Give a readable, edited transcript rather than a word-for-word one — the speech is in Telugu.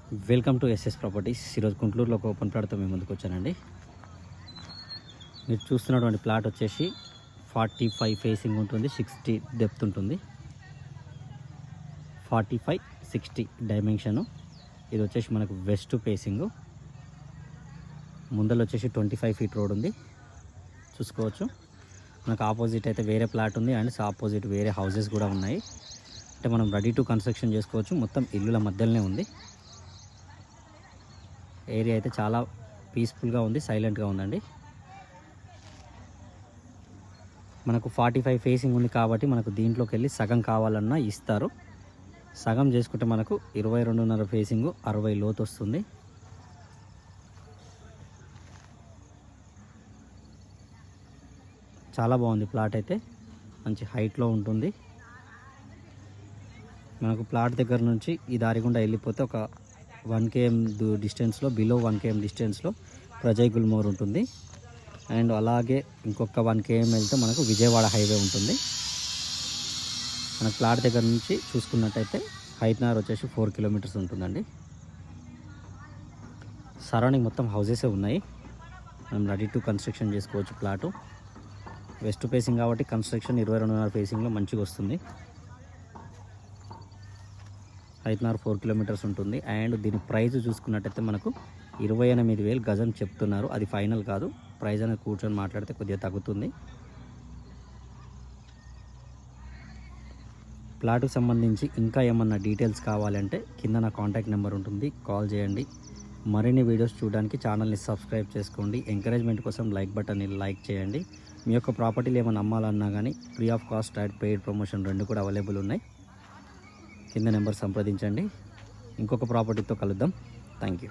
Welcome to SS properties. ఈరోజు గుంటూరులో ఒక ఓపెన్ ప్లాట్తో మేము ముందుకు వచ్చానండి. మీరు చూస్తున్నటువంటి ప్లాట్ వచ్చేసి 45 ఫేసింగ్ ఉంటుంది, 60 డెప్త్ ఉంటుంది, 45-60 డైమెన్షను. ఇది వచ్చేసి మనకు వెస్ట్ ఫేసింగ్. ముందర వచ్చేసి 25 ఫీట్ రోడ్ ఉంది, చూసుకోవచ్చు. మనకు ఆపోజిట్ అయితే వేరే ప్లాట్ ఉంది అండ్ ఆపోజిట్ వేరే హౌసెస్ కూడా ఉన్నాయి. అంటే మనం రెడీ టు కన్స్ట్రక్షన్ చేసుకోవచ్చు. మొత్తం ఇల్లుల మధ్యలోనే ఉంది. ఏరియా అయితే చాలా పీస్ఫుల్గా ఉంది, సైలెంట్గా ఉందండి. మనకు 45 ఫేసింగ్ ఉంది కాబట్టి మనకు దీంట్లోకి వెళ్ళి సగం కావాలన్నా ఇస్తారు. సగం చేసుకుంటే మనకు 22.5 ఫేసింగ్ 60 లోతు వస్తుంది. చాలా బాగుంది ప్లాట్ అయితే, మంచి హైట్లో ఉంటుంది. మనకు ప్లాట్ దగ్గర నుంచి ఈ దారి గుండా వెళ్ళిపోతే ఒక 1 km డిస్టెన్స్లో, బిలో 1 km డిస్టెన్స్లో ప్రజయ్ గుల్మోర్ ఉంటుంది. అండ్ అలాగే ఇంకొక 1 km వెళ్తే మనకు విజయవాడ హైవే ఉంటుంది. మన ప్లాట్ దగ్గర నుంచి చూసుకున్నట్టయితే హైట్నగర్ వచ్చేసి 4 కిలోమీటర్స్ ఉంటుందండి. సరౌండింగ్ మొత్తం హౌసెసే ఉన్నాయి. మనం రెడీ టు కన్స్ట్రక్షన్ చేసుకోవచ్చు. ప్లాటు వెస్ట్ ఫేసింగ్ కాబట్టి కన్స్ట్రక్షన్ 22.5 ఫేసింగ్లో మంచిగా వస్తుంది. హైట్నగర్ 4 కిలోమీటర్స్ ఉంటుంది. అండ్ దీని ప్రైస్ చూసుకున్నట్టయితే మనకు 28,000 గజం చెప్తున్నారు. అది ఫైనల్ కాదు, ప్రైస్ అనేది కూర్చొని మాట్లాడితే కొద్దిగా తగ్గుతుంది. ప్లాట్కు సంబంధించి ఇంకా ఏమన్నా డీటెయిల్స్ కావాలంటే కింద నా కాంటాక్ట్ నెంబర్ ఉంటుంది, కాల్ చేయండి. మరిన్ని వీడియోస్ చూడడానికి ఛానల్ని సబ్స్క్రైబ్ చేసుకోండి. ఎంకరేజ్మెంట్ కోసం లైక్ బటన్ని లైక్ చేయండి. మీ యొక్క ప్రాపర్టీలు ఏమైనా అమ్మాలన్నా కానీ free of cost and paid promotion 2 కూడా అవైలబుల్ ఉన్నాయి. కింద నెంబర్ సంప్రదించండి. ఇంకొక ప్రాపర్టీతో కలుద్దాం. Thank you.